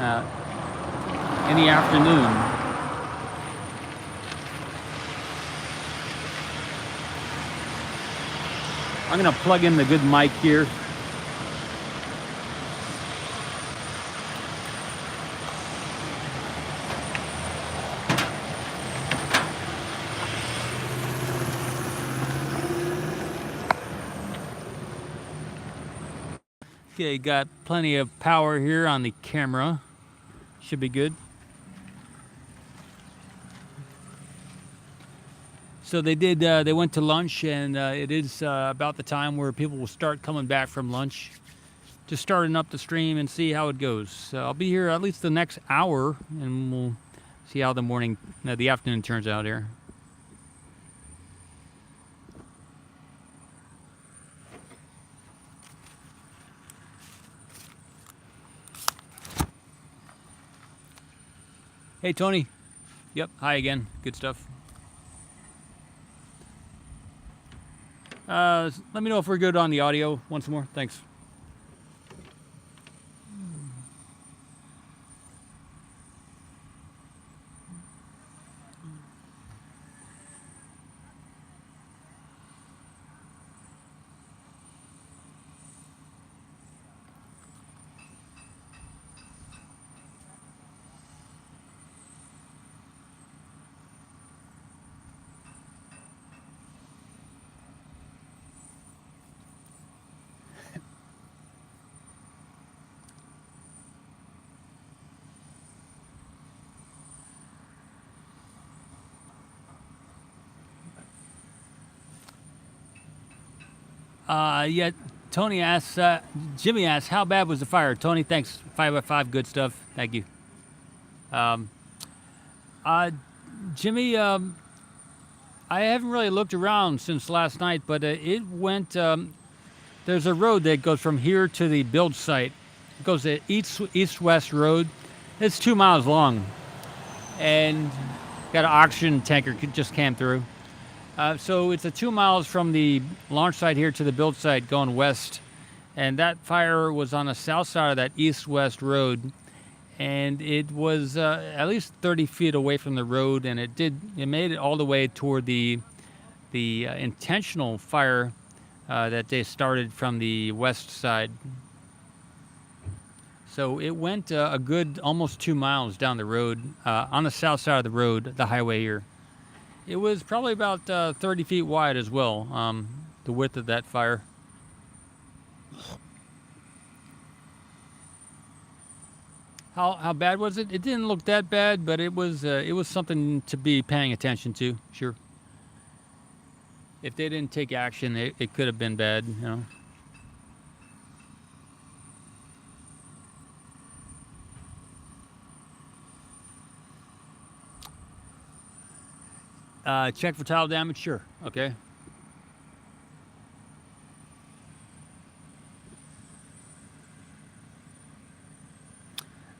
in the afternoon. I'm going to plug in the good mic here. Okay, got plenty of power here on the camera. Should be good. So they went to lunch, and it is about the time where people will start coming back from lunch. Just starting up the stream and see how it goes. So I'll be here at least the next hour, and we'll see how the afternoon turns out here. Hey, Tony. Yep, hi again. Good stuff. Let me know if we're good on the audio once more. Thanks. Yeah, Tony asks, Jimmy asks, how bad was the fire? Tony, thanks. 5x5, good stuff. Thank you. Jimmy, I haven't really looked around since last night, but it went, there's a road that goes from here to the build site. It goes to east-west road. It's 2 miles long, and got an oxygen tanker just came through. So it's 2 miles from the launch site here to the build site going west. And that fire was on the south side of that east-west road. And it was at least 30 feet away from the road. And it made it all the way toward the intentional fire that they started from the west side. So it went a good almost 2 miles down the road on the south side of the road, the highway here. It was probably about 30 feet wide as well, the width of that fire. How bad was it? It didn't look that bad, but it was something to be paying attention to, sure. If they didn't take action, it could have been bad, you know. Check for tile damage, sure. Okay.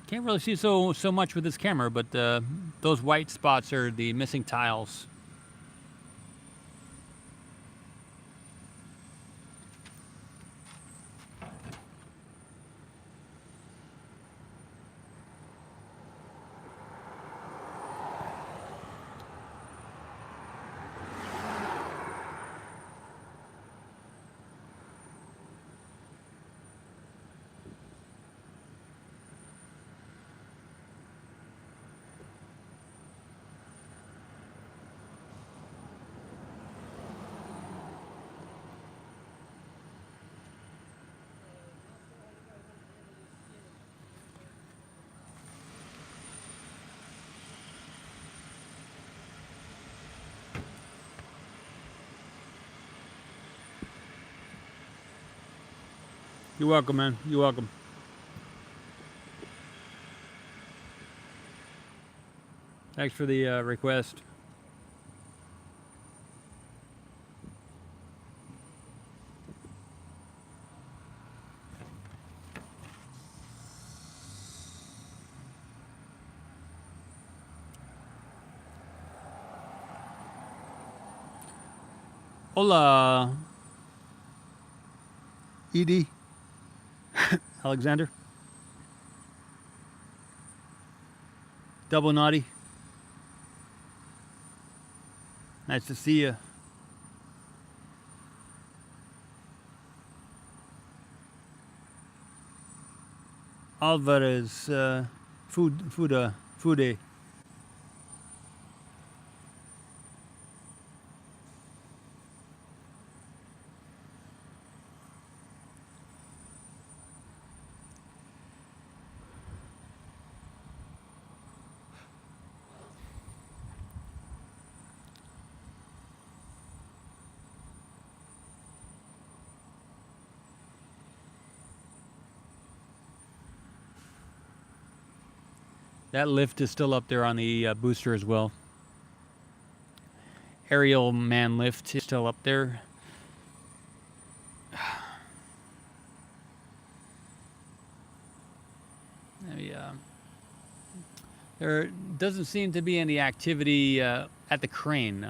Can't really see so much with this camera, but those white spots are the missing tiles. You're welcome, man. You're welcome. Thanks for the request. Hola, Edie. Alexander. Double Naughty. Nice to see you. Alvarez, Fude. That lift is still up there on the booster as well. Aerial man lift is still up there. Maybe, there doesn't seem to be any activity at the crane.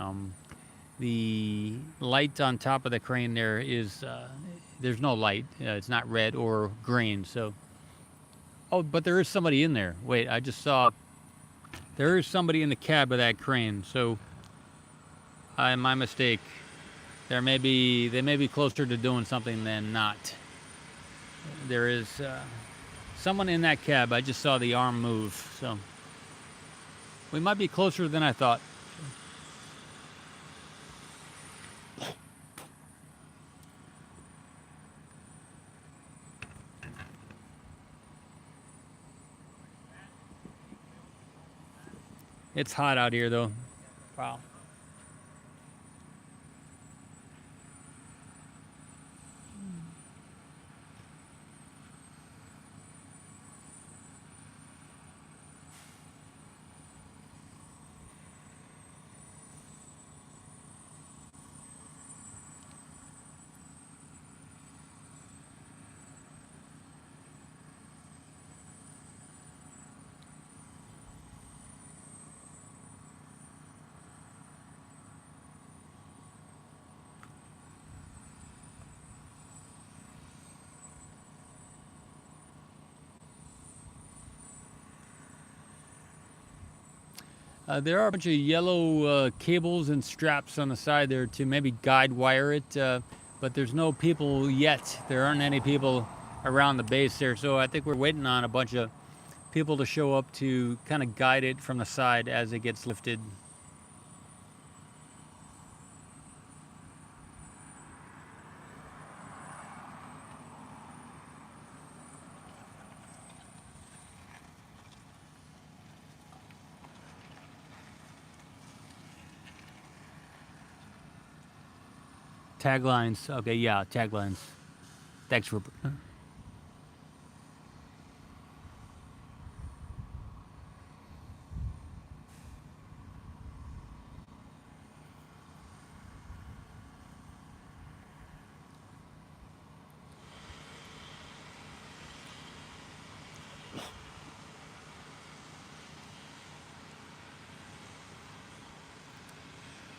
The light on top of the crane there is, there's no light. It's not red or green, so. Oh, but there is somebody in there. Wait, I just saw, there is somebody in the cab of that crane, so my mistake. They may be closer to doing something than not. There is someone in that cab. I just saw the arm move, so we might be closer than I thought. It's hot out here, though. Wow. There are a bunch of yellow cables and straps on the side there to maybe guide wire it, but there's no people yet. There aren't any people around the base there, so I think we're waiting on a bunch of people to show up to kind of guide it from the side as it gets lifted. Taglines. Okay, yeah, taglines. Thanks, Rupert.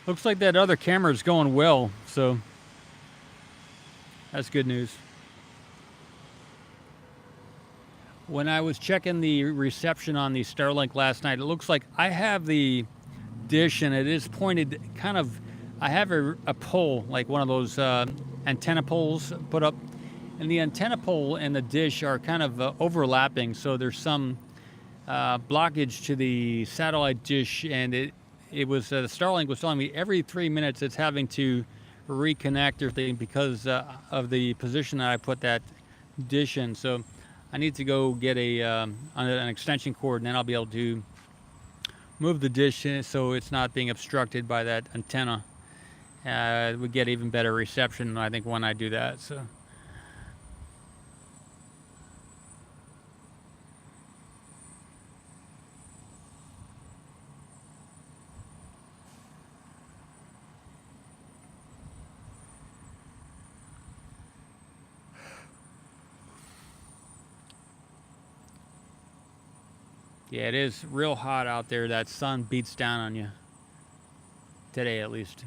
Looks like that other camera's going well, so that's good news. When I was checking the reception on the Starlink last night, it looks like I have the dish and it is pointed kind of, I have a pole, like one of those antenna poles put up, and the antenna pole and the dish are kind of overlapping, so there's some blockage to the satellite dish, and it was, the Starlink was telling me every 3 minutes it's having to reconnect everything because of the position that I put that dish in. So I need to go get an extension cord, and then I'll be able to move the dish in so it's not being obstructed by that antenna. We get even better reception, I think, when I do that. So. Yeah, it is real hot out there. That sun beats down on you. Today, at least.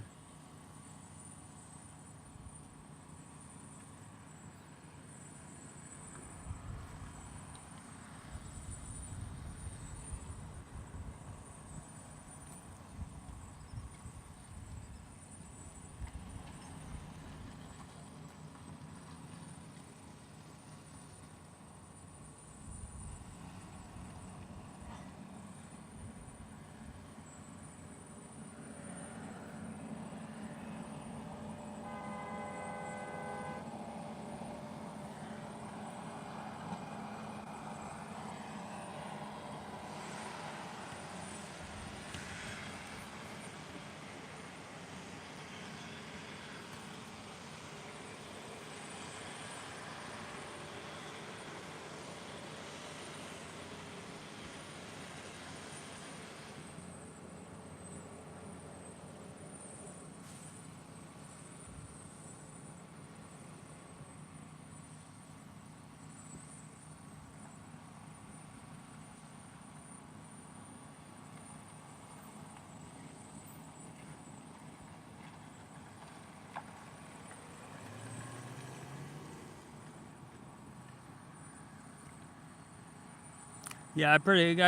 Yeah, I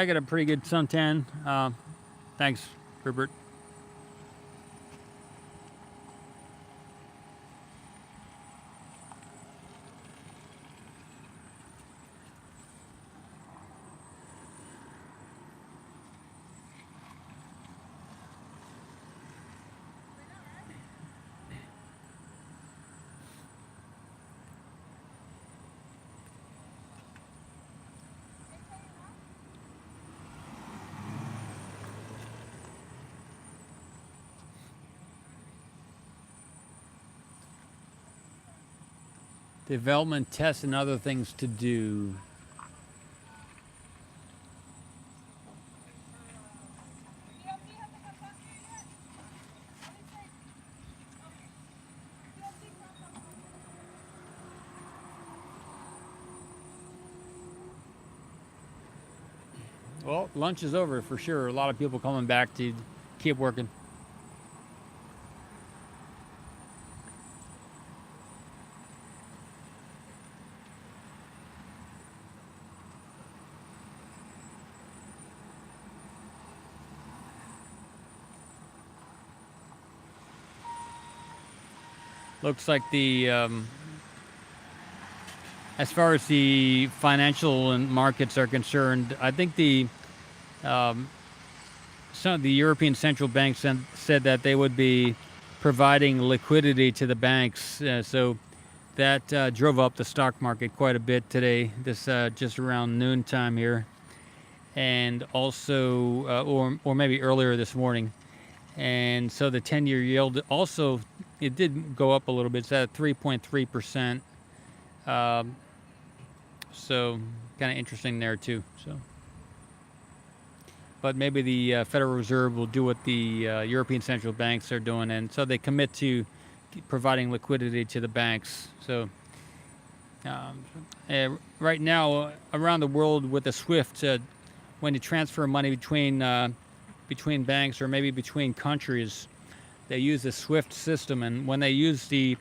got a pretty good suntan. Thanks, Herbert. Development, tests, and other things to do. Well, lunch is over for sure. A lot of people coming back to keep working. Looks like as far as the financial and markets are concerned, I think some of the European central banks said that they would be providing liquidity to the banks. So that drove up the stock market quite a bit today. This just around noon time here, and also, or maybe earlier this morning. And so the 10-year yield also, it did go up a little bit. It's at 3.3%. So kind of interesting there too. So, but maybe the Federal Reserve will do what the European central banks are doing, and so they commit to providing liquidity to the banks. So right now around the world with the SWIFT, when you transfer money between banks or maybe between countries, they use the SWIFT system, and when they use the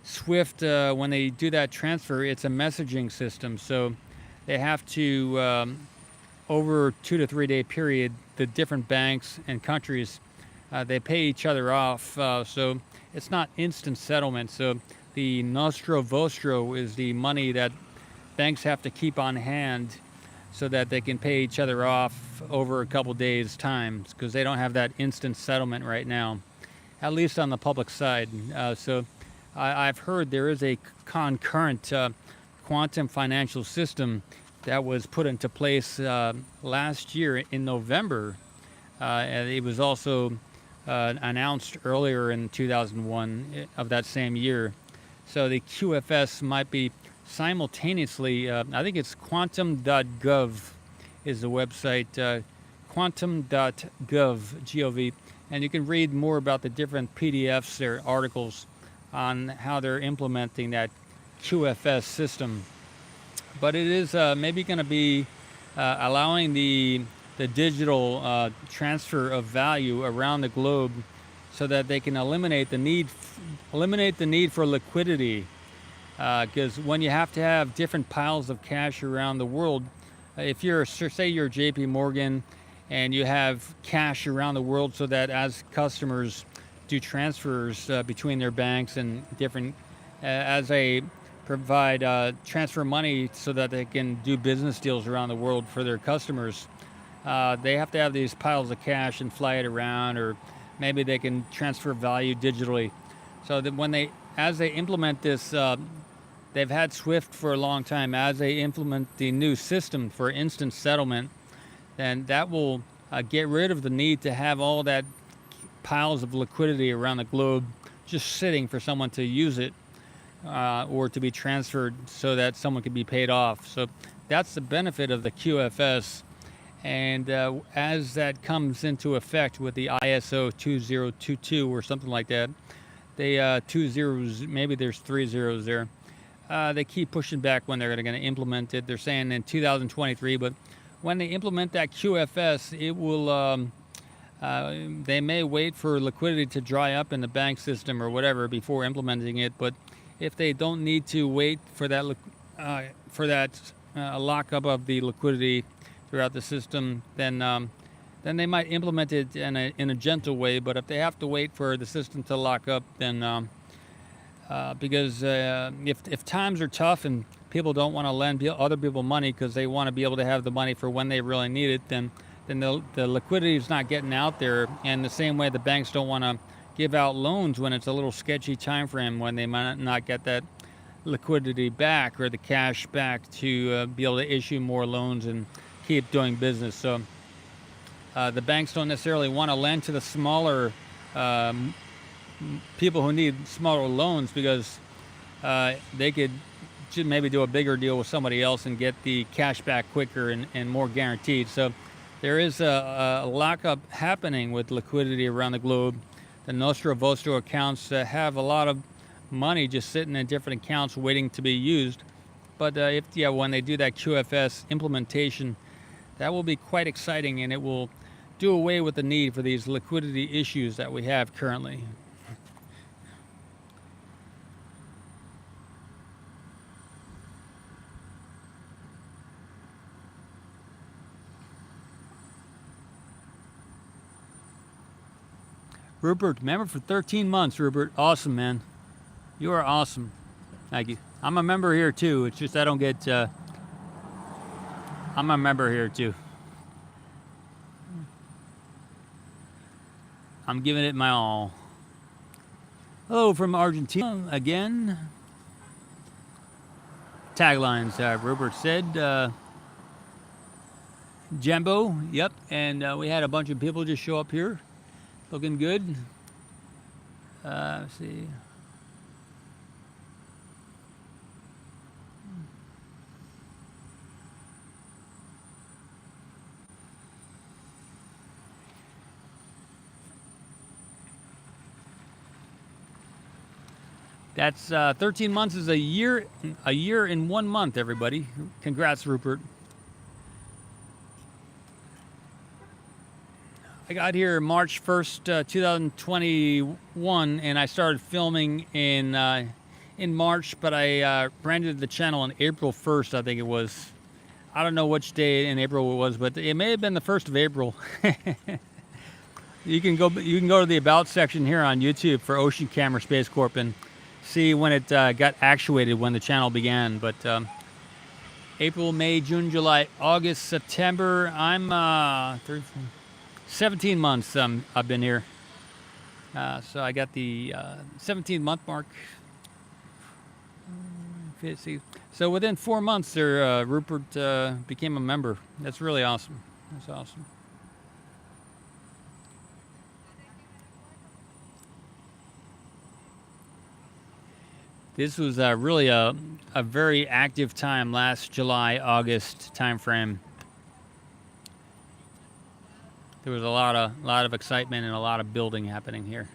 SWIFT, when they do that transfer, it's a messaging system. So they have to, over a 2 to 3 day period, the different banks and countries, they pay each other off. So it's not instant settlement. So the nostro vostro is the money that banks have to keep on hand so that they can pay each other off over a couple days' time, because they don't have that instant settlement right now, at least on the public side. So I've heard there is a concurrent quantum financial system that was put into place last year in November. And it was also announced earlier in 2001 of that same year. So the QFS might be simultaneously, I think it's quantum.gov is the website, quantum.gov, G-O-V, and you can read more about the different PDFs or articles on how they're implementing that QFS system. But it is maybe going to be allowing the digital transfer of value around the globe, so that they can eliminate the need for liquidity. Because when you have to have different piles of cash around the world, if you're, say you're JP Morgan and you have cash around the world, so that as customers do transfers between their banks and different, as they provide transfer money so that they can do business deals around the world for their customers, they have to have these piles of cash and fly it around, or maybe they can transfer value digitally. So that as they implement this, they've had SWIFT for a long time. As they implement the new system for instant settlement, then that will get rid of the need to have all that piles of liquidity around the globe just sitting for someone to use it, or to be transferred so that someone can be paid off. So that's the benefit of the QFS. And as that comes into effect with the ISO 2022 or something like that, they 2 zeros, maybe there's 3 zeros there. They keep pushing back when they're going to implement it. They're saying in 2023, but when they implement that QFS, it will. They may wait for liquidity to dry up in the bank system or whatever before implementing it. But if they don't need to wait for that lockup of the liquidity throughout the system, then they might implement it in a gentle way. But if they have to wait for the system to lock up, then because if times are tough and people don't want to lend other people money because they want to be able to have the money for when they really need it, then the liquidity is not getting out there. And the same way the banks don't want to give out loans when it's a little sketchy time frame, when they might not get that liquidity back or the cash back to be able to issue more loans and keep doing business. So the banks don't necessarily want to lend to the smaller people who need smaller loans, because they could maybe do a bigger deal with somebody else and get the cash back quicker and more guaranteed. So there is a lockup happening with liquidity around the globe. The Nostro Vostro accounts have a lot of money just sitting in different accounts waiting to be used. But when they do that QFS implementation, that will be quite exciting, and it will do away with the need for these liquidity issues that we have currently. Rupert, member for 13 months, Rupert. Awesome, man. You are awesome. Thank you. I'm a member here, too. It's just I don't get... I'm a member here, too. I'm giving it my all. Hello from Argentina again. Taglines, Rupert said. Jumbo, yep. And we had a bunch of people just show up here. Looking good. Let's see. That's 13 months is a year in 1 month, everybody. Congrats, Rupert. I got here March 1st, 2021, and I started filming in March, but I branded the channel on April 1st, I think it was. I don't know which day in April it was, but it may have been the 1st of April. You can go to the About section here on YouTube for Ocean Camera Space Corp and see when it got actuated, when the channel began. But April, May, June, July, August, September. I'm 17 months I've been here. So I got the 17 month mark. So within 4 months there, Rupert became a member. That's really awesome. That's awesome. This was really a very active time last July, August time frame. There was a lot of excitement and a lot of building happening here.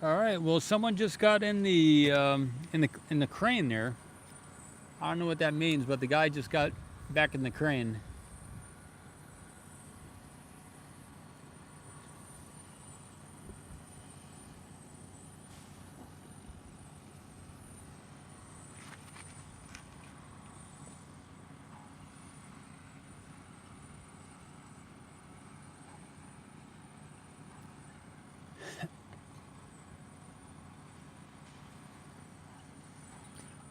All right. Well, someone just got in the crane there. I don't know what that means, but the guy just got back in the crane.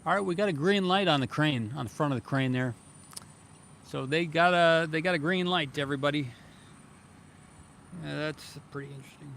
All right, we got a green light on the crane, on the front of the crane there. So they got a green light, everybody. Yeah, that's pretty interesting.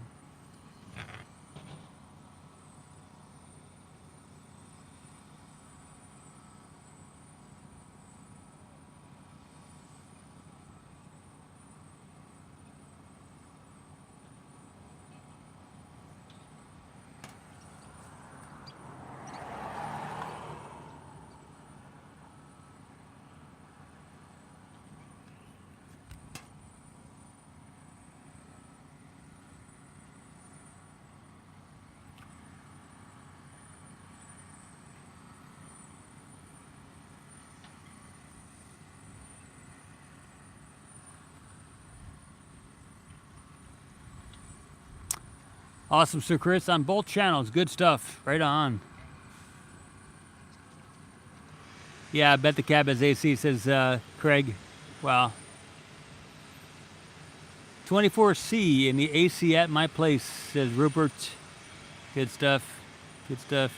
Awesome, Sir Chris, on both channels. Good stuff. Right on. Yeah, I bet the cab has AC, says Craig. Wow. 24C in the AC at my place, says Rupert. Good stuff. Good stuff.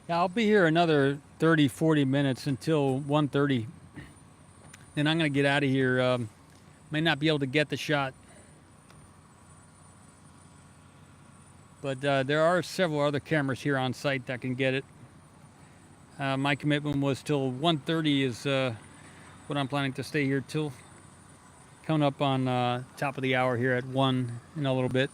Yeah, I'll be here another 30, 40 minutes until 1:30. Then I'm going to get out of here. May not be able to get the shot. But there are several other cameras here on site that can get it. My commitment was till 1:30 is what I'm planning to stay here till. Coming up on top of the hour here at 1 in a little bit.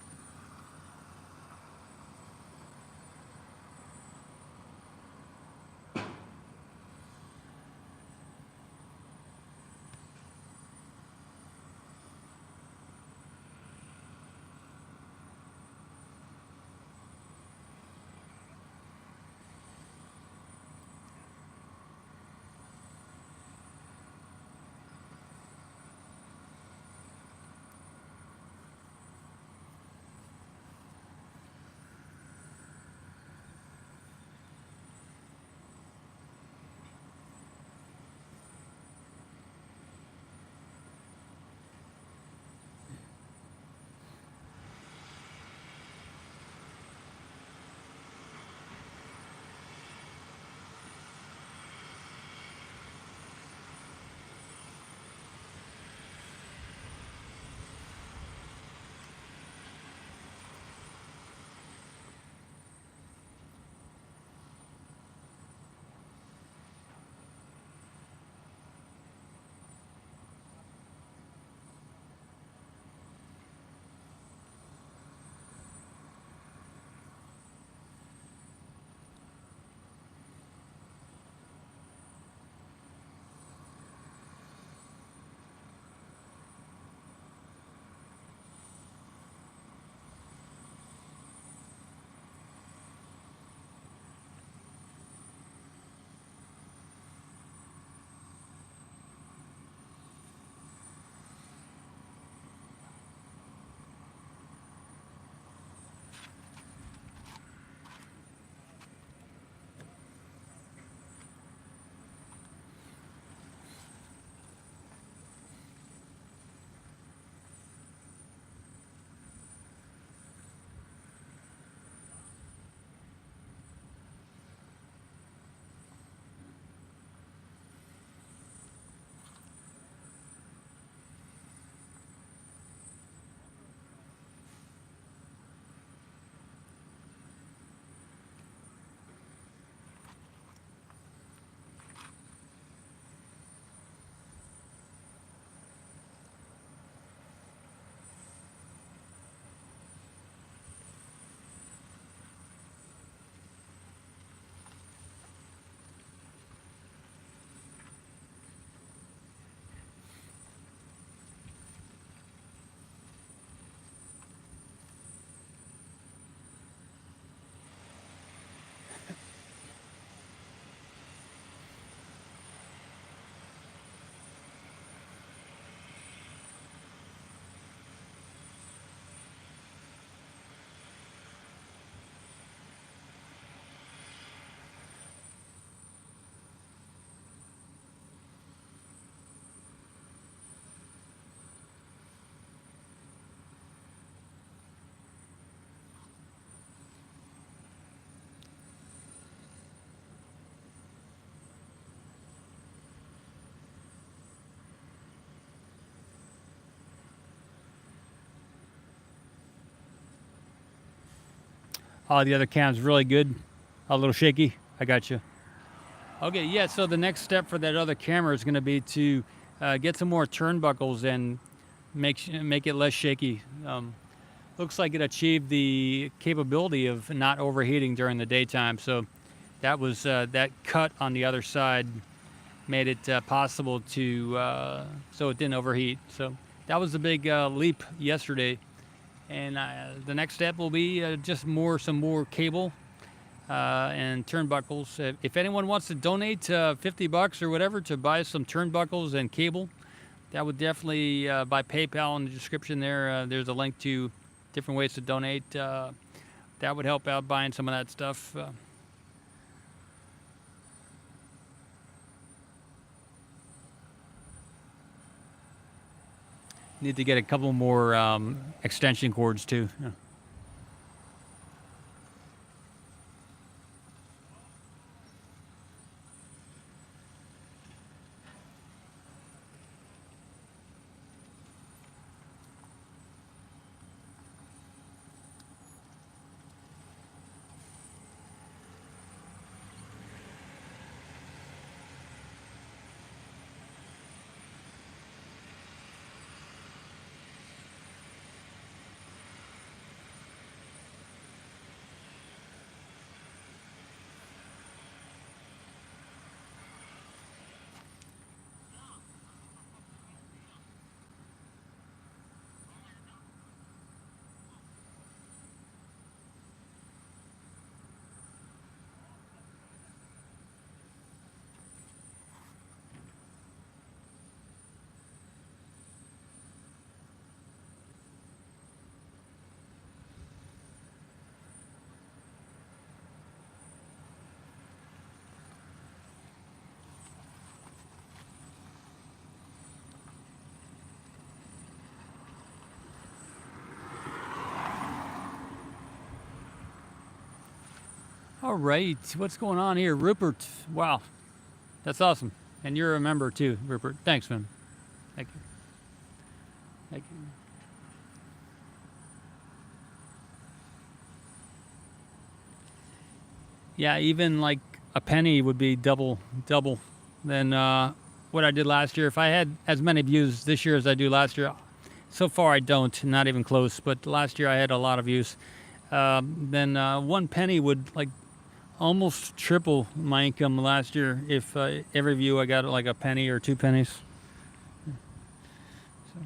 The other cam's really good. A little shaky. I got you. Okay, yeah, so the next step for that other camera is going to be to get some more turnbuckles and make it less shaky. Looks like it achieved the capability of not overheating during the daytime. So that was that cut on the other side made it possible to so it didn't overheat. So that was a big leap yesterday. And the next step will be just some more cable and turnbuckles. If anyone wants to donate $50 or whatever to buy some turnbuckles and cable, that would definitely by PayPal in the description there. There's a link to different ways to donate. That would help out buying some of that stuff. Need to get a couple more extension cords too. Yeah. 。 . 。 . 。 . 。 . 。 . 。 . 。 . 。 . 。 . . . 。 . . . . . . . . 。 . . 。 . . 。 . . . 。 . 。 . 。 . 。 . 。 . 。 . 。 . All right, what's going on here? Rupert, wow, that's awesome. And you're a member too, Rupert. Thanks, man. Thank you. Thank you. Yeah, even like a penny would be double than what I did last year. If I had as many views this year as I do last year, so far I don't, not even close. But last year I had a lot of views. Then 1 penny would like almost triple my income last year if every view I got like a penny or 2 pennies. So.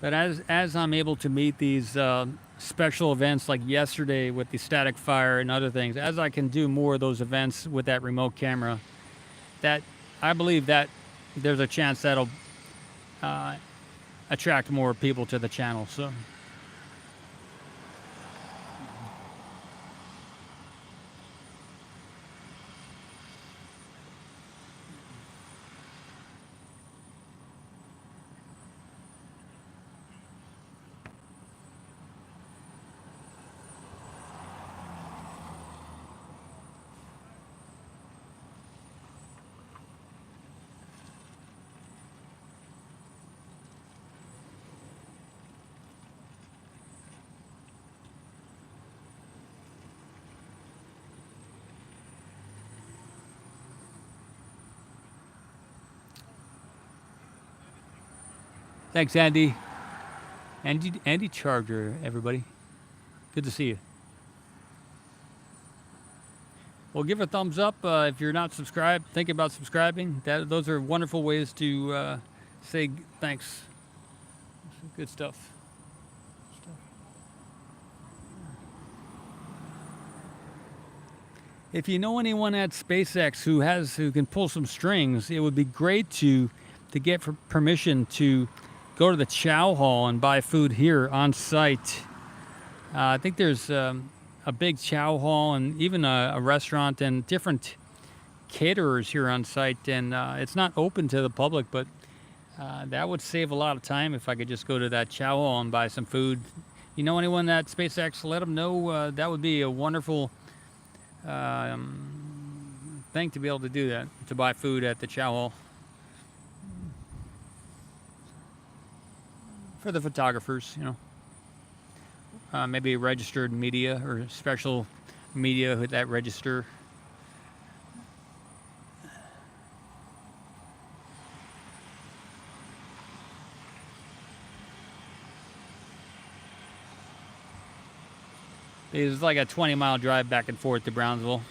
But as I'm able to meet these special events like yesterday with the static fire and other things, as I can do more of those events with that remote camera, that I believe that there's a chance that'll attract more people to the channel. So. Thanks, Andy. Andy Charger, everybody. Good to see you. Well, give a thumbs up if you're not subscribed. Think about subscribing. Those are wonderful ways to say thanks. Good stuff. If you know anyone at SpaceX who can pull some strings, it would be great to get permission to go to the chow hall and buy food here on site. I think there's a big chow hall and even a restaurant and different caterers here on site, and it's not open to the public, but that would save a lot of time if I could just go to that chow hall and buy some food. You know anyone at SpaceX, let them know. That would be a wonderful thing to be able to do that, to buy food at the chow hall. For the photographers, you know. Maybe registered media or special media with that register. It's like a 20-mile drive back and forth to Brownsville,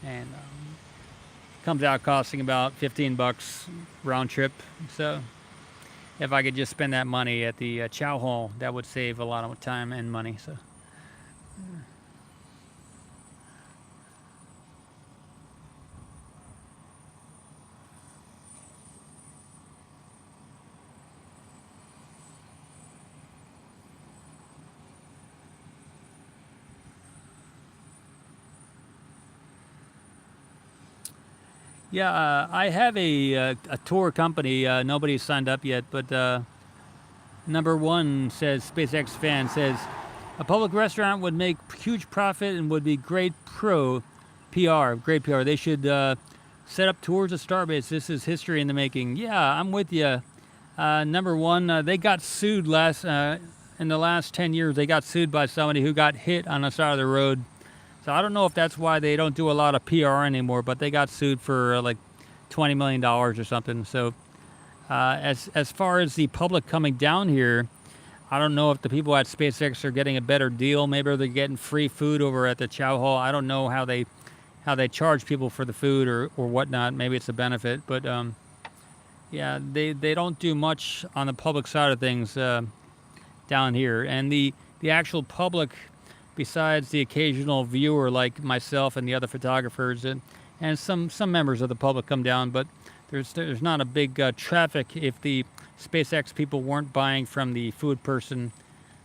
and comes out costing about 15 bucks round trip. So if I could just spend that money at the chow hall, that would save a lot of time and money. So. Yeah, I have a tour company. Nobody's signed up yet, but number one says, SpaceX fan says, a public restaurant would make huge profit and would be great PR. They should set up tours of Starbase. This is history in the making. Yeah, I'm with you. Number one, they got sued in the last 10 years. They got sued by somebody who got hit on the side of the road. So I don't know if that's why they don't do a lot of PR anymore, but they got sued for like $20 million or something. So as far as the public coming down here, I don't know if the people at SpaceX are getting a better deal. Maybe they're getting free food over at the chow hall. I don't know how they charge people for the food or whatnot. Maybe it's a benefit, but yeah, they don't do much on the public side of things down here. And the actual public, besides the occasional viewer like myself and the other photographers and some members of the public come down, but there's not a big traffic. If the SpaceX people weren't buying from the food person,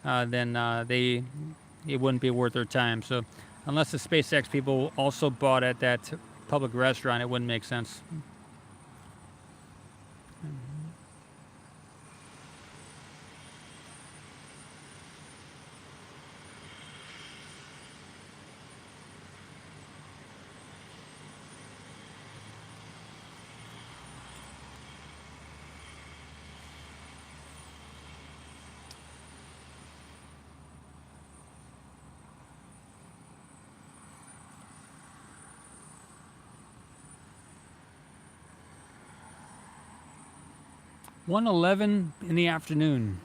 then it wouldn't be worth their time. So unless the SpaceX people also bought at that public restaurant, it wouldn't make sense. 1:11 in the afternoon.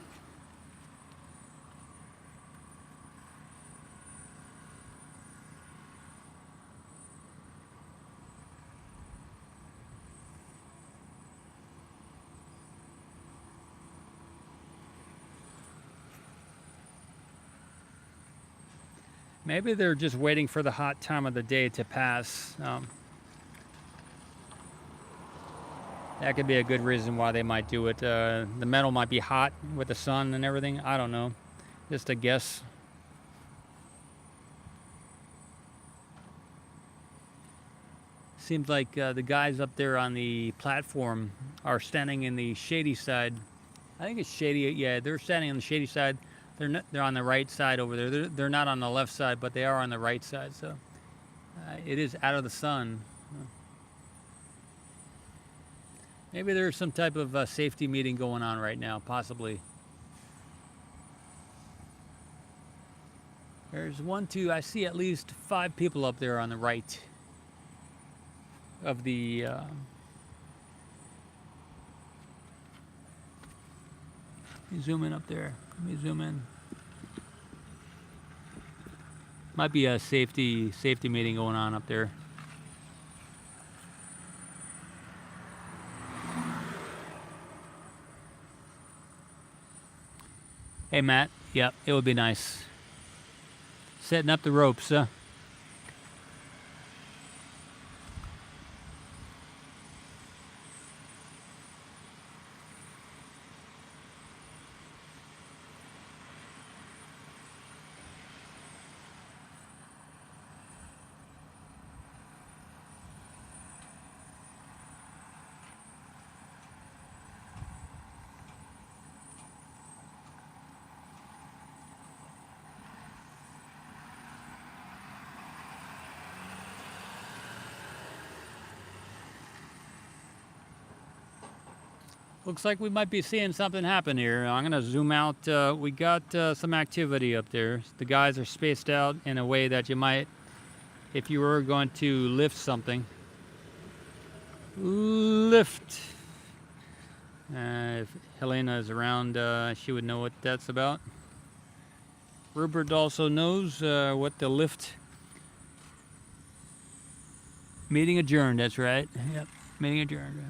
Maybe they're just waiting for the hot time of the day to pass. That could be a good reason why they might do it. The metal might be hot with the sun and everything. I don't know. Just a guess. Seems like the guys up there on the platform are standing in the shady side. I think it's shady. Yeah, they're standing on the shady side. They're on the right side over there. They're not on the left side, but they are on the right side. So it is out of the sun. Maybe there's some type of safety meeting going on right now, possibly. There's 1, 2, I see at least 5 people up there on the right of the let me zoom in up there. Let me zoom in. Might be a safety meeting going on up there. Hey Matt, yep, it would be nice. Setting up the ropes, huh? Looks like we might be seeing something happen here. I'm going to zoom out. We got some activity up there. The guys are spaced out in a way that you might, if you were going to lift something. Lift. If Helena is around, she would know what that's about. Rupert also knows what the lift. Meeting adjourned, that's right. Yep, meeting adjourned.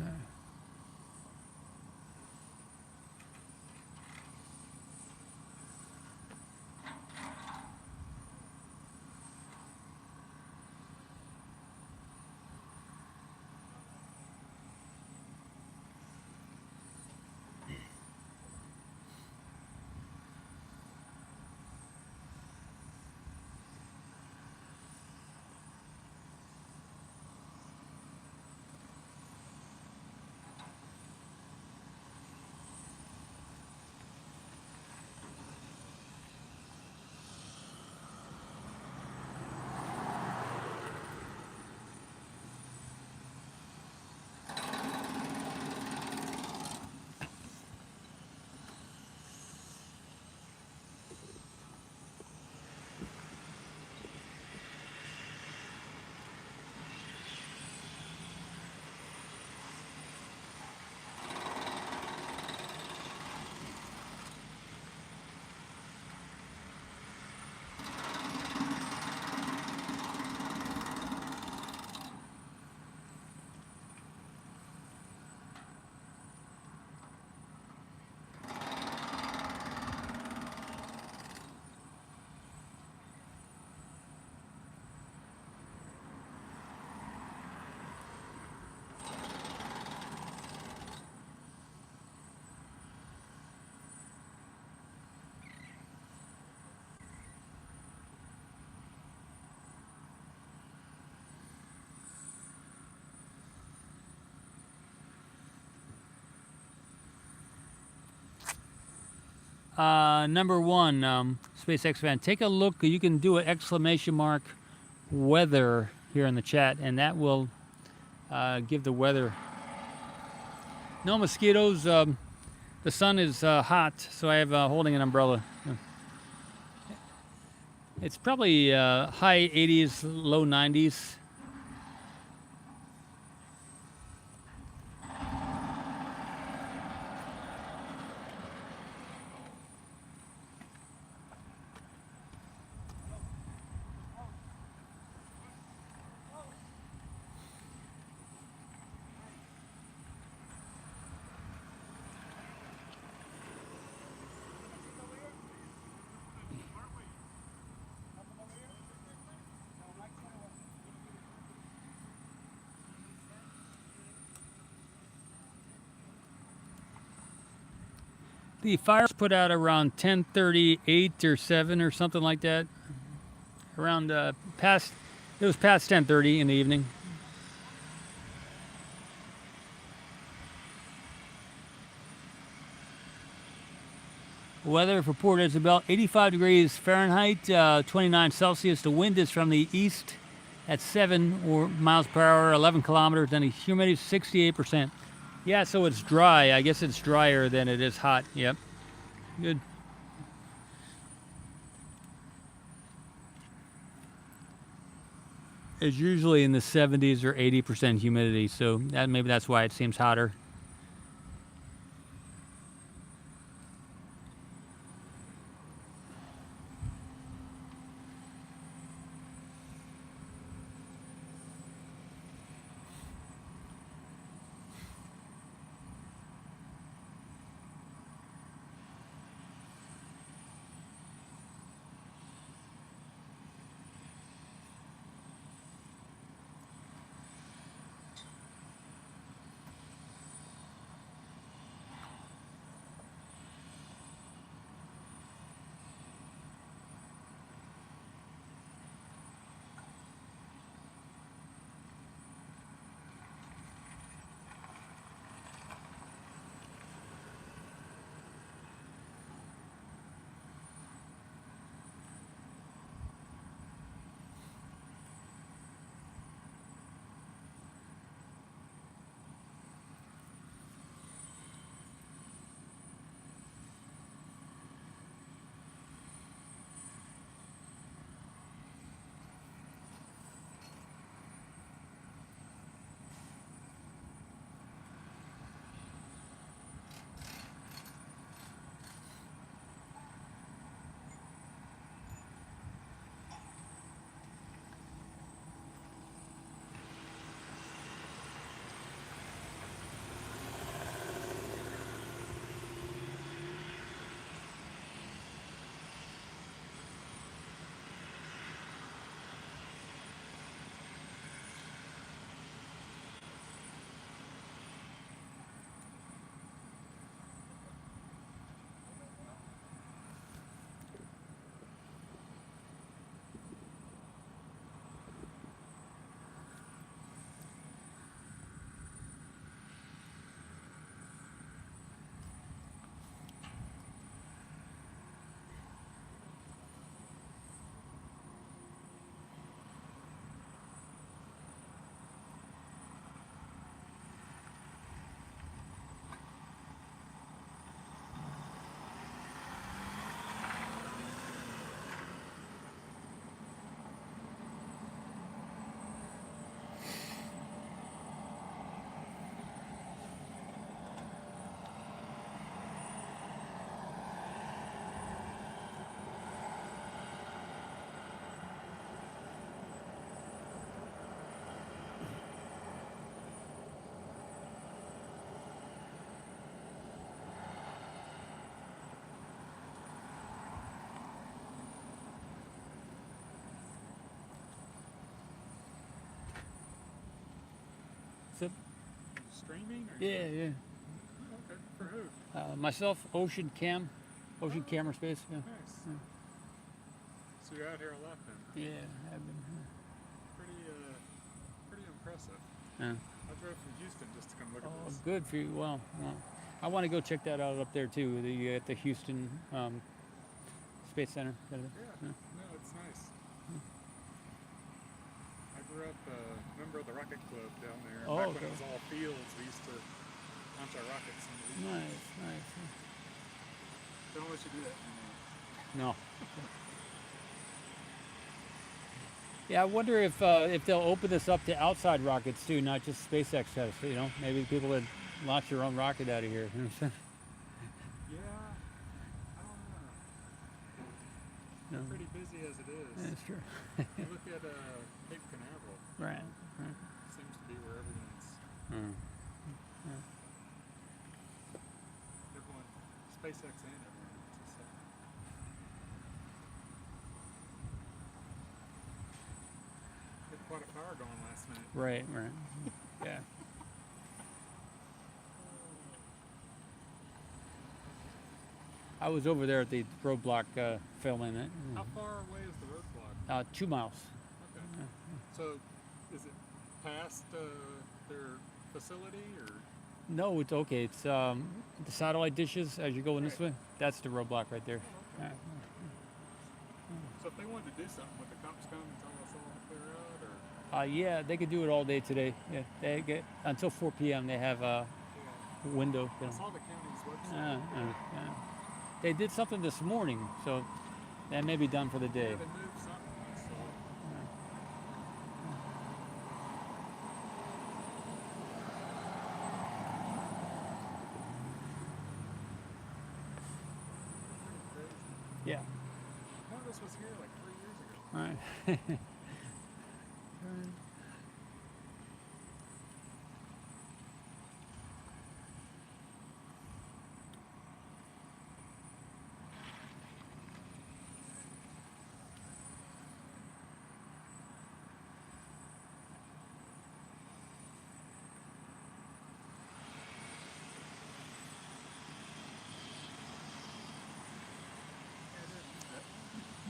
number one, SpaceX fan, take a look. You can do an exclamation mark weather here in the chat, and that will give the weather. No mosquitoes. The sun is hot, so I have holding an umbrella. It's probably high 80s, low 90s. The fire's put out around 10:38 or 7 or something like that. Around it was past 10:30 in the evening. Weather for Port Isabel, 85 degrees Fahrenheit, 29 Celsius. The wind is from the east at 7 miles per hour, 11 kilometers, and the humidity is 68%. Yeah, so it's dry. I guess it's drier than it is hot. Yep. Good. It's usually in the 70s or 80% humidity, so maybe that's why it seems hotter. Streaming? Yeah, yeah. Okay. For who? Myself, Ocean Camera Space. Yeah. Nice. Yeah. So you're out here a lot then? Yeah, I've been. Pretty impressive. Yeah. I drove from Houston just to come look at Oh, this. good for you. Well, I want to go check that out up there too. At the Houston Space Center. Yeah, no, it's nice. I grew up a member of the Rocket Club down there. Oh, Back when okay. it was all fields, we used to launch our rockets in the evening. Nice. Don't let you do that anymore. No. Yeah, I wonder if they'll open this up to outside rockets too, not just SpaceX has. You know, maybe people would launch their own rocket out of here. You know what I'm saying? Yeah, I don't know. No. We're pretty busy as it is. That's true. You look at Cape Canaveral. Right. Seems to be where everyone's everyone, SpaceX and everyone else is set. Had quite a fire going last night. Right. Yeah. I was over there at the roadblock filming it. How far away is the roadblock? 2 miles. Okay. So, is it past their facility or? No, it's okay. It's the satellite dishes as you're going this way. That's the roadblock right there. Yeah. So if they wanted to do something, would the cops come and tell us all to clear out, or? Yeah, they could do it all day today. Yeah, they get until 4 p.m. They have a window. I saw the county's website. Yeah. They did something this morning, so that may be done for the day. Yeah, they moved something. I saw. Yeah. One of us was here like 3 years ago. All right.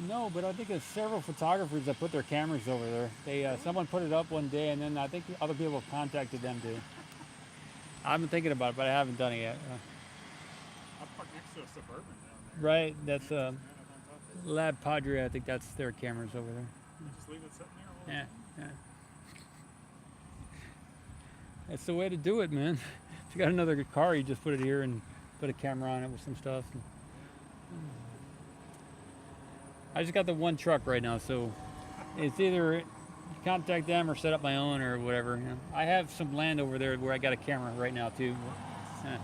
No, but I think there's several photographers that put their cameras over there. They someone put it up one day, and then I think other people have contacted them too. I've been thinking about it, but I haven't done it yet. I'm parked next to a Suburban down there. Right, that's Kind of on top of it. Lab Padre. I think that's their cameras over there. You just leave it sitting there all the Yeah. time? That's the way to do it, man. If you got another car, you just put it here and put a camera on it with some stuff. I just got the one truck right now, so it's either contact them or set up my own or whatever. You know. I have some land over there where I got a camera right now too. Yeah.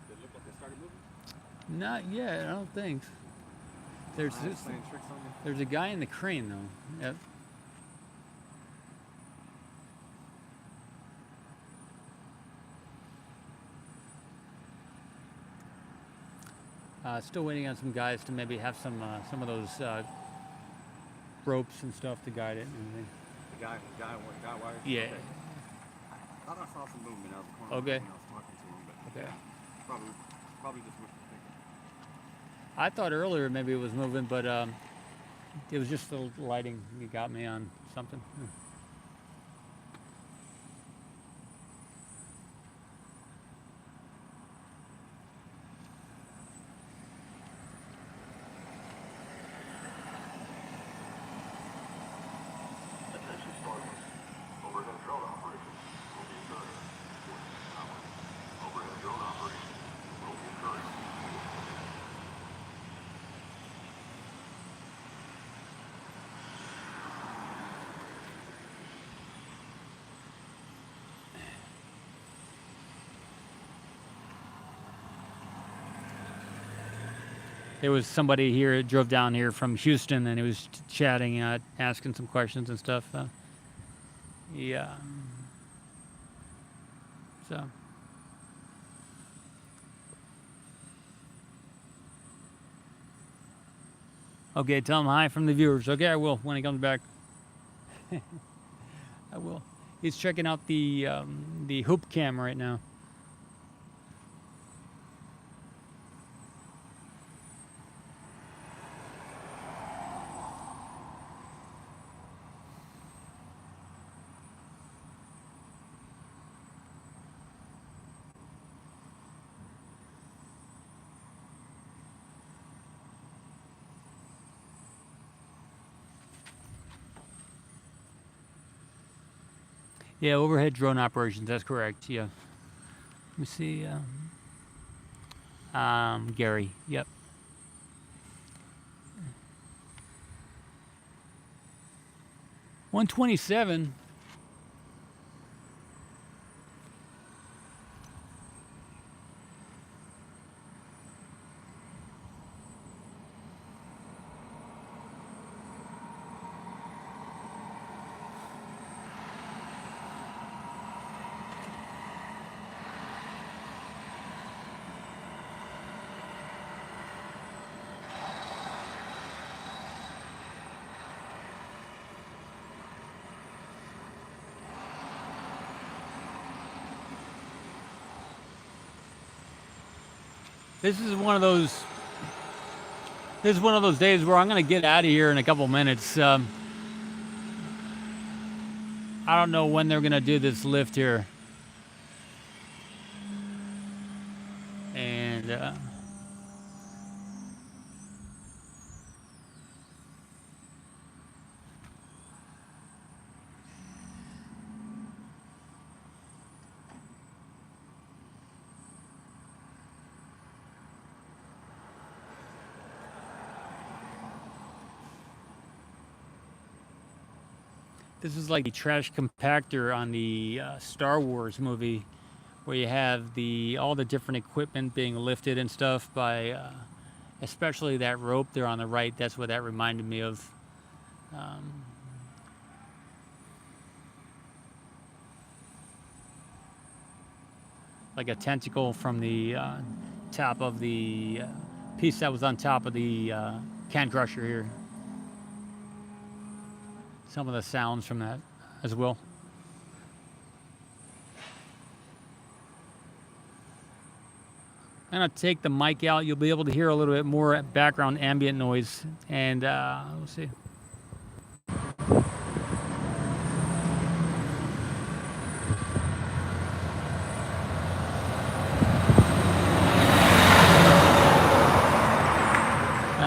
Did it look like they started moving? Not yet, I don't think. There's Playing tricks on me. there's a guy in the crane though. Yep. Still waiting on some guys to maybe have some of those ropes and stuff to guide it. And The guy wires. yeah. Okay. I thought I saw some movement out of the corner Okay. when I was talking to him, but Okay. probably just wishful thinking. I thought earlier maybe it was moving, but it was just the lighting. You got me on something. Attention Starbase. Overhead drone operation will be occurring. Overhead drone operation will be occurring. There was somebody here that drove down here from Houston, and he was chatting, asking some questions and stuff. Yeah. So. Okay, tell him hi from the viewers. Okay, I will when he comes back. I will. He's checking out the hoop cam right now. Yeah, overhead drone operations. That's correct. Yeah. Let me see. Gary. Yep. $127. This is one of those days where I'm going to get out of here in a couple minutes. I don't know when they're going to do this lift here. And this is like the trash compactor on the Star Wars movie, where you have all the different equipment being lifted and stuff by, especially that rope there on the right. That's what that reminded me of. Like a tentacle from the top of the piece that was on top of the can crusher here. Some of the sounds from that as well. I'm gonna take the mic out. You'll be able to hear a little bit more background ambient noise, and we'll see.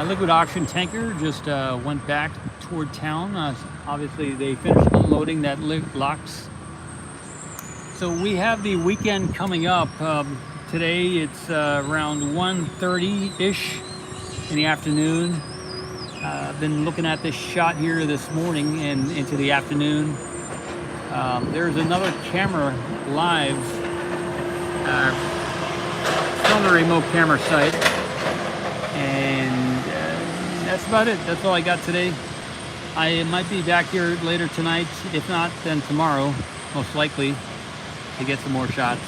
Liquid auction tanker just went back toward town. Obviously, they finished unloading that locks. So we have the weekend coming up. Today it's around 1:30-ish in the afternoon. I've been looking at this shot here this morning and into the afternoon. There's another camera live from the remote camera site. And that's about it. That's all I got today. I might be back here later tonight. If not, then tomorrow, most likely, to get some more shots.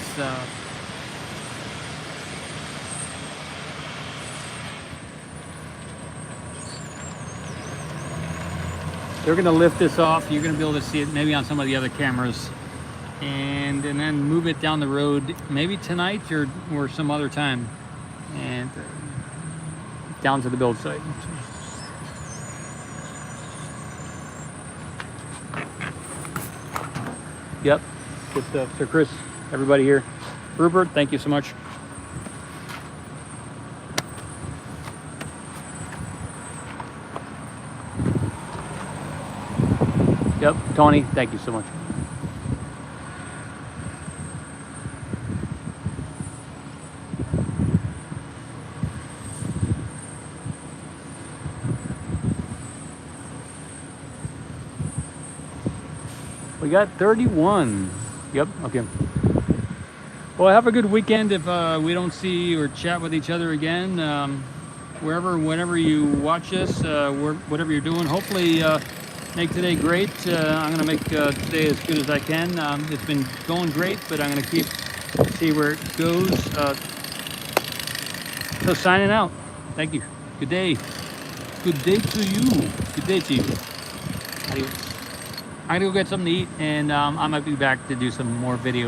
They're going to lift this off. You're going to be able to see it maybe on some of the other cameras. And then move it down the road, maybe tonight or some other time. And down to the build site. Yep, good stuff. So Chris, everybody here. Rupert, thank you so much. Yep, Tony, thank you so much. We got 31. Yep, okay. Well, have a good weekend if we don't see or chat with each other again. Whenever you watch this, whatever you're doing, hopefully make today great. I'm going to make today as good as I can. It's been going great, but I'm going to see where it goes. So signing out. Thank you. Good day. Good day to you. Good day to you. Adios. I'm gonna go get something to eat, and I might be back to do some more videos.